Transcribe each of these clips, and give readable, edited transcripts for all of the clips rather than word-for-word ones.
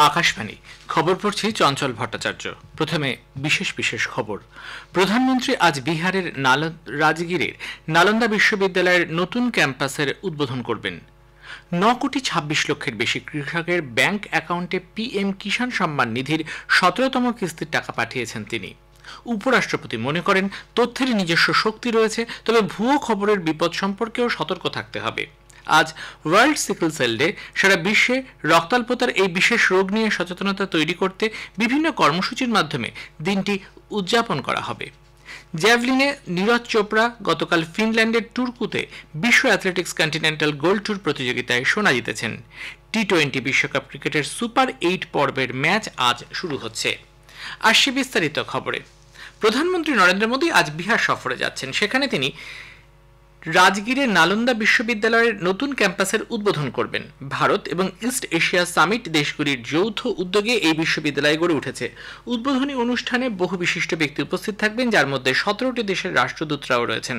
আকাশবাণী খবর পড়ছি চঞ্চল ভট্টাচার্য। প্রথমে বিশেষ বিশেষ খবর। প্রধানমন্ত্রী আজ বিহারের রাজগীরের নালন্দা বিশ্ববিদ্যালয়ের নতুন ক্যাম্পাসের উদ্বোধন করবেন। 9,26,00,000-এর বেশি কৃষকের ব্যাংক অ্যাকাউন্টে পিএম কিষাণ সম্মান নিধির 17তম কিস্তির টাকা পাঠিয়েছেন তিনি। উপরাষ্ট্রপতি মনে করেন, তথ্যের নিজস্ব শক্তি রয়েছে, তবে ভুয়ো খবরের বিপদ সম্পর্কেও সতর্ক থাকতে হবে। আজ ওয়ার্ল্ড সিকল সেল ডে। সারা বিশ্বে রক্তাল্পতার এই বিশেষ রোগ নিয়ে সচেতনতা তৈরি করতে বিভিন্ন কর্মসূচির মাধ্যমে দিনটি উদযাপন করা হবে। জ্যাভলিনে নীরজ চোপড়া গতকাল ফিনল্যান্ডের টুরকুতে বিশ্ব অ্যাথলেটিক্স কন্টিনেন্টাল গোল্ড ট্যুর প্রতিযোগিতায় সোনা জিতেছেন। টি-20 বিশ্বকাপ ক্রিকেটের সুপার 8 পর্বের ম্যাচ আজ শুরু হচ্ছে। আসছে বিস্তারিত খবরে। প্রধানমন্ত্রী নরেন্দ্র মোদী আজ বিহার সফরে যাচ্ছেন। সেখানে তিনি রাজগীরের নালন্দা বিশ্ববিদ্যালয়ের নতুন ক্যাম্পাসের উদ্বোধন করবেন। ভারত এবং ইস্ট এশিয়া সামিট দেশগুলির যৌথ উদ্যোগে এই বিশ্ববিদ্যালয় গড়ে উঠেছে। উদ্বোধনী অনুষ্ঠানে বহু বিশিষ্ট ব্যক্তি উপস্থিত থাকবেন, যার মধ্যে 17টি দেশের রাষ্ট্রদূতরাও রয়েছেন।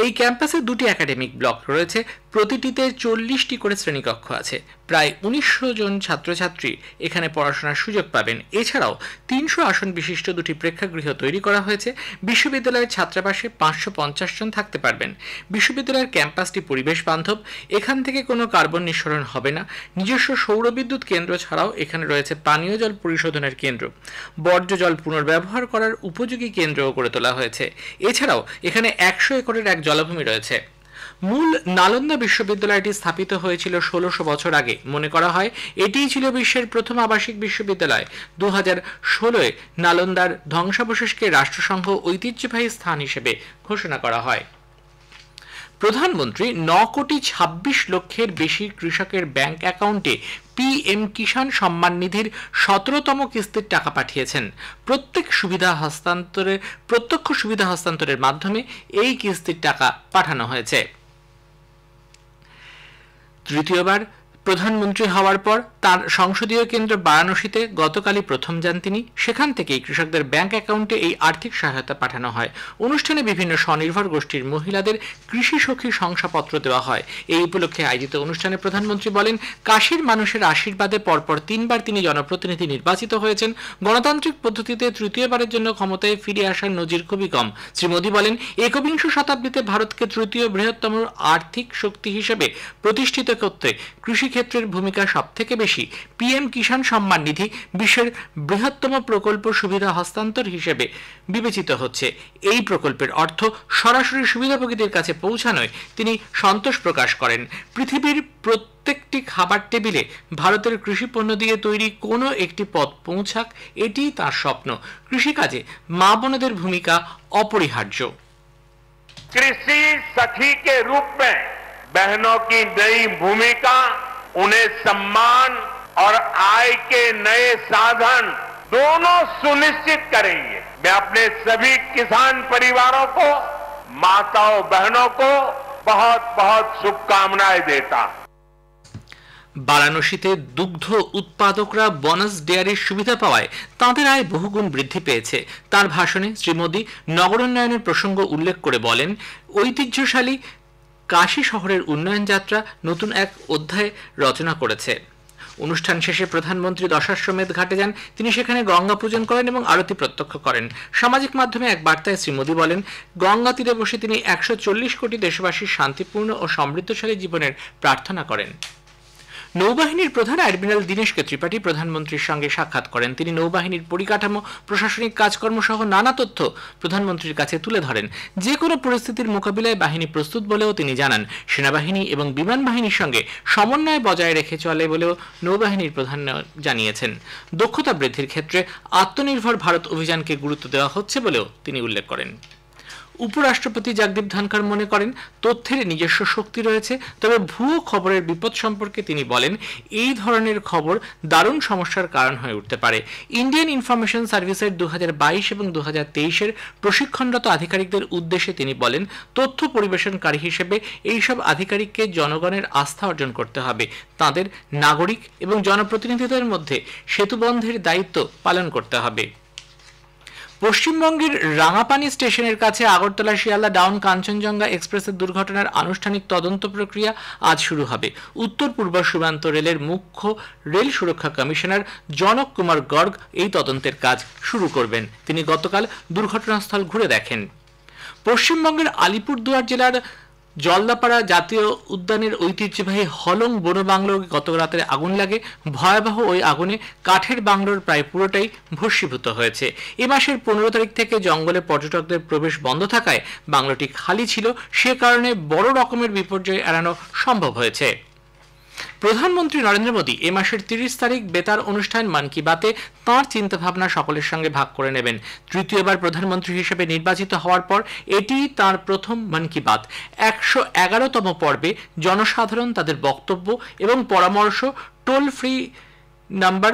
এই ক্যাম্পাসে 2টি একাডেমিক ব্লক রয়েছে, প্রতিটিতে 40টি করে শ্রেণীকক্ষ আছে। প্রায় 1900 জন ছাত্রছাত্রী এখানে পড়াশোনার সুযোগ পাবেন। এছাড়াও 300 আসন বিশিষ্ট 2টি প্রেক্ষাগৃহ তৈরি করা হয়েছে। বিশ্ববিদ্যালয়ের ছাত্রাবাসে 550 জন থাকতে পারবেন। বিশ্ববিদ্যালয়ের ক্যাম্পাসটি পরিবেশ বান্ধব। এখান থেকে কোনো কার্বন নিঃসরণ হবে না। নিজস্ব সৌরবিদ্যুৎ কেন্দ্র ছাড়াও এখানে রয়েছে পানীয় জল পরিশোধনের কেন্দ্র। বর্জ্য জল পুনর্ব্যবহার করার উপযোগী কেন্দ্রও গড়ে তোলা হয়েছে। এছাড়াও এখানে 100 একরের এক জলাভূমি রয়েছে। মূল নালন্দা বিশ্ববিদ্যালয়টি স্থাপিত হয়েছিল 1600 বছর আগে। মনে করা হয় এটিই ছিল বিশ্বের প্রথম আবাসিক বিশ্ববিদ্যালয়। 2016-এ নালন্দার ধ্বংসাবশেষকে রাষ্ট্রসংঘ ঐতিহ্যবাহী স্থান হিসেবে ঘোষণা করা হয়। প্রধানমন্ত্রী 9,26,00,000-এর বেশি কৃষকের ব্যাংক অ্যাকাউন্টে পিএম কিষাণ সম্মান নিধির 17তম কিস্তির টাকা পাঠিয়েছেন। প্রত্যক্ষ সুবিধা হস্তান্তরের মাধ্যমে এই কিস্তির টাকা পাঠানো হয়েছে। তৃতীয়বার প্রধানমন্ত্রী হওয়ার পর তার সংসদীয় কেন্দ্র বারাণসীতে গতকালই প্রথম যান তিনি। সেখান থেকেই কৃষকদের ব্যাংক অ্যাকাউন্টে এই আর্থিক সহায়তা পাঠানো হয়। অনুষ্ঠানে বিভিন্ন স্বনির্ভর গোষ্ঠীর মহিলাদের কৃষি সখী শংসাপত্র দেওয়া হয়। এই উপলক্ষে আয়োজিত অনুষ্ঠানে প্রধানমন্ত্রী বলেন, কাশীর মানুষের আশীর্বাদে পরপর 3বার তিনি জনপ্রতিনিধি নির্বাচিত হয়েছেন। গণতান্ত্রিক পদ্ধতিতে তৃতীয়বারের জন্য ক্ষমতায় ফিরে আসার নজির খুবই কম। শ্রী মোদী বলেন, একবিংশ শতাব্দীতে ভারতকে তৃতীয় বৃহত্তম আর্থিক শক্তি হিসেবে প্রতিষ্ঠিত করতে কৃষিক্ষেত্রের ভূমিকা সবথেকে বেশি। পিএম কিষাণ সম্মান নিধি বিশ্বের বৃহত্তম প্রকল্প সুবিধা হস্তান্তর হিসেবে বিবেচিত হচ্ছে। এই প্রকল্পের অর্থ সরাসরি সুবিধাভোগীদের কাছে পৌঁছানোয় তিনি সন্তোষ প্রকাশ করেন। পৃথিবীর প্রত্যেকটি খাবার টেবিলে ভারতের কৃষি পণ্য দিয়ে তৈরি কোনো একটি পদ পৌঁছাক, এটিই তার স্বপ্ন। কৃষিকাজে মা বোনেদের ভূমিকা অপরিহার্য। कृषि सखी के रूप में बहनों की नई भूमिका उन्हें सम्मान और आय के नए साधन दोनों सुनिश्चित करेंगे। मैं अपने सभी किसान परिवारों को, माताओं बहनों को बहुत बहुत शुभकामनाएं देता हूं। বারাণসীতে দুগ্ধ উৎপাদকরা বোনাস ডেয়ারির সুবিধা পাওয়ায় তাঁদের আয় বহুগুণ বৃদ্ধি পেয়েছে। তার ভাষণে শ্রী মোদী নগরোন্নয়নের প্রসঙ্গ উল্লেখ করে বলেন, ঐতিহ্যশালী কাশী শহরের উন্নয়ন যাত্রা নতুন এক অধ্যায় রচনা করেছে। অনুষ্ঠান শেষে প্রধানমন্ত্রী দশাশ্বমেধ ঘাটে যান। তিনি সেখানে গঙ্গা পূজন করেন এবং আরতি প্রত্যক্ষ করেন। সামাজিক মাধ্যমে এক বার্তায় শ্রী মোদী বলেন, গঙ্গা তীরে বসে তিনি 140 কোটি দেশবাসীর শান্তিপূর্ণ ও সমৃদ্ধশালী জীবনের প্রার্থনা করেন। নৌবাহিনীর প্রধান অ্যাডমিরাল দীনেশকে ত্রিপাঠী প্রধানমন্ত্রীর সঙ্গে সাক্ষাৎ করেন। তিনি নৌবাহিনীর পরিকাঠামো, প্রশাসনিক কাজকর্ম সহ নানা তথ্য প্রধানমন্ত্রীর কাছে তুলে ধরেন। যে কোনো পরিস্থিতির মোকাবিলায় বাহিনী প্রস্তুত বলেও তিনি জানান। সেনাবাহিনী এবং বিমান বাহিনীর সঙ্গে সমন্বয় বজায় রেখে চলে বলেও নৌবাহিনীর প্রধান জানিয়েছেন। দক্ষতা বৃদ্ধির ক্ষেত্রে আত্মনির্ভর ভারত অভিযানকে গুরুত্ব দেওয়া হচ্ছে বলেও তিনি উল্লেখ করেন। উপরাষ্ট্রপতি জগদীপ ধনখড় মনে করেন, তথ্যের নিজস্ব শক্তি রয়েছে, তবে ভুয়ো খবরের বিপদ সম্পর্কে তিনি বলেন, এই ধরনের খবর দারুণ সমস্যার কারণ হয়ে উঠতে পারে। ইন্ডিয়ান ইনফরমেশন সার্ভিসের 2022 এবং 2023-এর প্রশিক্ষণরত আধিকারিকদের উদ্দেশ্যে তিনি বলেন, তথ্য পরিবেশনকারী হিসেবে এইসব আধিকারিককে জনগণের আস্থা অর্জন করতে হবে। তাদের নাগরিক এবং জনপ্রতিনিধিদের মধ্যে সেতুবন্ধের দায়িত্ব পালন করতে হবে। পশ্চিমবঙ্গের রাঙাপানি স্টেশনের কাছে আগরতলা শিয়ালদা ডাউন কাঞ্চনজঙ্ঘা এক্সপ্রেসের দুর্ঘটনার আনুষ্ঠানিক তদন্ত প্রক্রিয়া আজ শুরু হবে। উত্তর পূর্ব সীমান্ত রেলের মুখ্য রেল সুরক্ষা কমিশনার জনক কুমার গর্গ এই তদন্তের কাজ শুরু করবেন। তিনি গতকাল দুর্ঘটনাস্থল ঘুরে দেখেন। পশ্চিমবঙ্গের আলিপুরদুয়ার জেলার জলদাপাড়া জাতীয় উদ্যানের ঐতিহ্যবাহী হলং বন বাংলোর গত রাতে আগুন লাগে। ভয়াবহ ওই আগুনে কাঠের বাংলোর প্রায় পুরোটাই ভস্মীভূত হয়েছে। এ মাসের 15 তারিখ থেকে জঙ্গলে পর্যটকদের প্রবেশ বন্ধ থাকায় বাংলোটি খালি ছিল, সে কারণে বড় রকমের বিপর্যয় এড়ানো সম্ভব হয়েছে। প্রধানমন্ত্রী নরেন্দ্র মোদী এ মাসের 30 তারিখ বেতার অনুষ্ঠান মন কি বাতে তাঁর চিন্তাভাবনা সকলের সঙ্গে ভাগ করে নেবেন। তৃতীয়বার প্রধানমন্ত্রী হিসেবে নির্বাচিত হওয়ার পর এটি তাঁর প্রথম মন কি বাত। 111তম পর্বে জনসাধারণ তাদের বক্তব্য এবং পরামর্শ টোল ফ্রি নাম্বার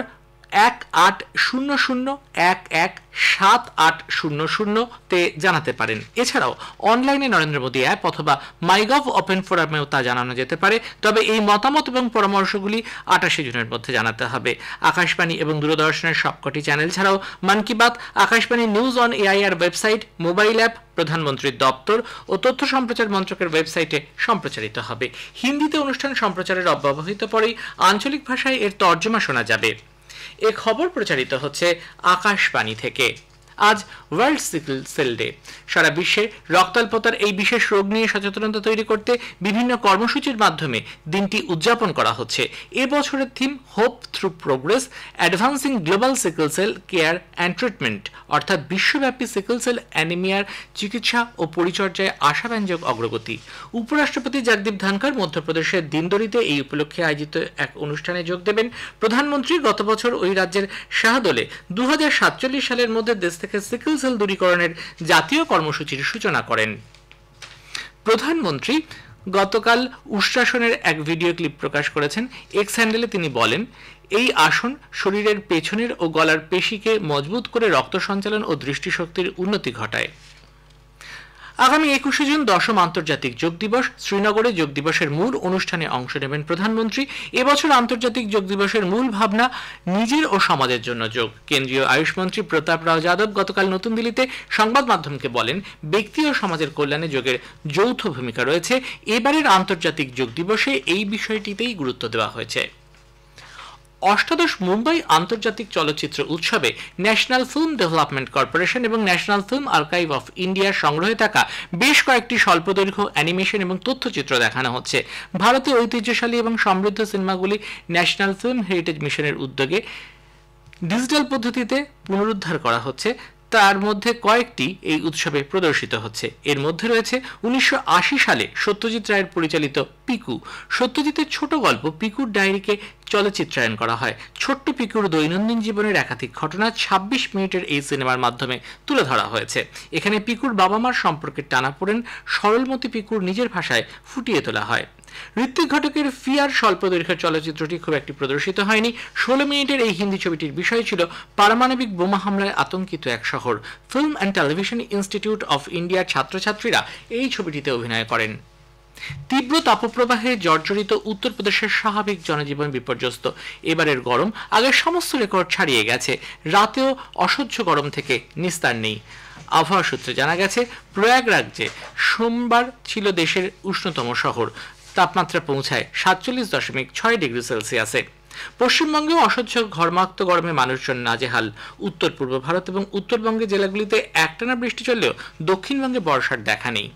1800117800 তে জানাতে পারেন। এছাড়াও অনলাইনে নরেন্দ্র মোদী অ্যাপ অথবা মাইগভ ওপেন ফোরামেও তা জানানো যেতে পারে। তবে এই মতামত এবং পরামর্শগুলি 28 জুনের মধ্যে জানাতে হবে। আকাশবাণী এবং দূরদর্শনের সবকটি চ্যানেল ছাড়াও মন কি Baat Akashvani news on AIR website, mobile app, প্রধানমন্ত্রীর দপ্তর ও তথ্য সম্প্রচার মন্ত্রকের ওয়েবসাইটে সম্প্রচারিত হবে। হিন্দিতে অনুষ্ঠান সম্প্রচারের অব্যবহিত পরেই আঞ্চলিক ভাষায় এর তর্জমা শোনা যাবে। এ খবর প্রচারিত হচ্ছে আকাশবাণী থেকে। আজ ওয়ার্ল্ড সিকল সেল ডে। সারা বিশ্বে রক্তাল্পতার এই বিশেষ রোগ নিয়ে সচেতনতা তৈরি করতে বিভিন্ন কর্মসূচির মাধ্যমে দিনটি উদযাপন করা হচ্ছে। এবছরের theme hope through progress, advancing global sickle cell care and treatment, অর্থাৎ বিশ্বব্যাপী সিকল সেল অ্যানিমিয়ার চিকিৎসা ও পরিচর্যায় আশাব্যঞ্জক অগ্রগতি। উপরাষ্ট্রপতি জগদীপ ধনখড় মধ্যপ্রদেশের দিনদরিতে এই উপলক্ষে আয়োজিত এক অনুষ্ঠানে যোগ দেবেন। প্রধানমন্ত্রী গত বছর ওই রাজ্যের শাহদোলে 2047 সালের মধ্যে দেশ থেকে সিকল সেল দূরীকরণের জাতীয় কর্মসূচির সূচনা করেন। প্রধানমন্ত্রী গতকাল উষ্ট্রাসনের এক ভিডিও ক্লিপ প্রকাশ করেছেন। এক্স হ্যান্ডেলে তিনি বলেন, এই আসন শরীরের পেছনের ও গলার পেশিকে মজবুত করে রক্ত সঞ্চালন ও দৃষ্টিশক্তির উন্নতি ঘটায়। আগামী 21 জুন 10ম আন্তর্জাতিক যোগ দিবস। শ্রীনগরে যোগ দিবসের মূল অনুষ্ঠানে অংশ নেবেন প্রধানমন্ত্রী। এবছর আন্তর্জাতিক যোগ দিবসের মূল ভাবনা নিজের ও সমাজের জন্য যোগ। কেন্দ্রীয় আয়ুষ মন্ত্রী প্রতাপ রাও যাদব গতকাল নতুন দিল্লিতে সংবাদ মাধ্যমকে বলেন, ব্যক্তি ও সমাজের কল্যাণে যোগের যৌথ ভূমিকা রয়েছে। এবারের আন্তর্জাতিক যোগ দিবসে এই বিষয়টিতেই গুরুত্ব দেওয়া হয়েছে। অষ্টাদশ মুম্বাই আন্তর্জাতিক চলচ্চিত্র উৎসবে ন্যাশনাল ফিল্ম ডেভেলপমেন্ট কর্পোরেশন এবং ন্যাশনাল ফিল্ম আর্কাইভ অফ ইন্ডিয়ার সংগ্রহে থাকা বেশ কয়েকটি স্বল্পদৈর্ঘ্য অ্যানিমেশন এবং তথ্যচিত্র দেখানো হচ্ছে। ভারতীয় ঐতিহ্যশালী এবং সমৃদ্ধ সিনেমাগুলি ন্যাশনাল ফিল্ম হেরিটেজ মিশনের উদ্যোগে ডিজিটাল পদ্ধতিতে পুনরুদ্ধার করা হচ্ছে। তার মধ্যে কয়েকটি এই উৎসবে প্রদর্শিত হচ্ছে। এর মধ্যে রয়েছে 1980 সালে সত্যজিৎ রায়ের পরিচালিত পিকু। সত্যজিতের ছোট গল্প পিকুর ডায়েরিকে চলচ্চিত্রায়ন করা হয়। ছোট্ট পিকুর দৈনন্দিন জীবনের একাধিক ঘটনা 26 মিনিটের এই সিনেমার মাধ্যমে তুলে ধরা হয়েছে। এখানে পিকুর বাবা মার সম্পর্কে টানাপোড়েন সরলমতি পিকুর নিজের ভাষায় ফুটিয়ে তোলা হয়। ঋত্বিক ঘটকের ফিয়ার স্বল্পদৈর্ঘ্যের চলচ্চিত্রটি খুব একটি প্রদর্শিত হয়নি। 16 মিনিটের এই হিন্দি ছবিটির বিষয় ছিল পারমাণবিক বোমা হামলায় আতঙ্কিত এক শহর। Film and television institute of ইন্ডিয়ার ছাত্রছাত্রীরা এই ছবিটিতে অভিনয় করেন। তীব্র তাপপ্রবাহে জর্জরিত উত্তরপ্রদেশের স্বাভাবিক জনজীবন বিপর্যস্ত। এবারের গরম আগের সমস্ত রেকর্ড ছাড়িয়ে গেছে। রাতেও অসহ্য গরম থেকে নিস্তার নেই। আবহাওয়া সূত্রে জানা গেছে, প্রয়াগরাজ্যে সোমবার ছিল দেশের উষ্ণতম শহর। তাপমাত্রা পৌঁছায় 47.6 ডিগ্রি সেলসিয়াসে। পশ্চিমবঙ্গেও অসহ্য ঘর্মাক্ত গরমে মানুষজন নাজেহাল। উত্তর পূর্ব ভারত এবং উত্তরবঙ্গের জেলাগুলিতে একটানা বৃষ্টি চললেও দক্ষিণবঙ্গে বর্ষার দেখা নেই।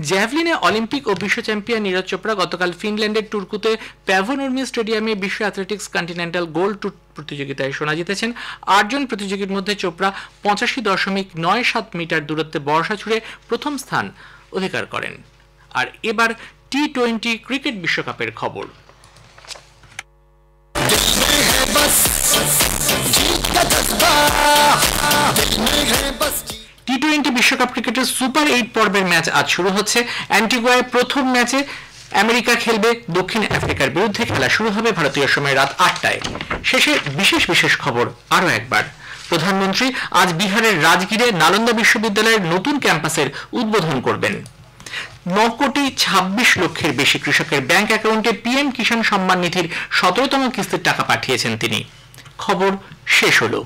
জ্যাভলিনে অলিম্পিক ও বিশ্ব চ্যাম্পিয়ন নীরজ চোপড়া গতকাল ফিনল্যান্ডের টুর্কুতে প্যাভোনুর্মি স্টেডিয়ামে বিশ্ব অ্যাথলেটিক্স কন্টিনেন্টাল গোল্ড টুর প্রতিযোগিতায় সোনা জিতেছেন। 8 জন প্রতিযোগীর মধ্যে চোপড়া 85.97 মিটার দূরত্বে বর্ষা ছুড়ে প্রথম স্থান অধিকার করেন। আর এবার টি-20 ক্রিকেট বিশ্বকাপের খবর। টি-20 বিশ্বকাপ ক্রিকেটের সুপার 8 পর্বের ম্যাচ আজ শুরু হচ্ছে। অ্যান্টিগুয়ায় প্রথম ম্যাচে আমেরিকা খেলবে দক্ষিণ আফ্রিকার বিরুদ্ধে। খেলা শুরু হবে ভারতীয় সময় রাত 8টায়। শেষে বিশেষ খবর আরও একবার। প্রধানমন্ত্রী আজ বিহারের রাজগীরে নালন্দা বিশ্ববিদ্যালয়ের নতুন ক্যাম্পাসের উদ্বোধন করবেন। 9,26,00,000 বেশি কৃষকের ব্যাংক অ্যাকাউন্টে পিএম কিষাণ সম্মান নিধির 17তম কিস্তির টাকা পাঠিয়েছেন তিনি। খবর শেষ হলো।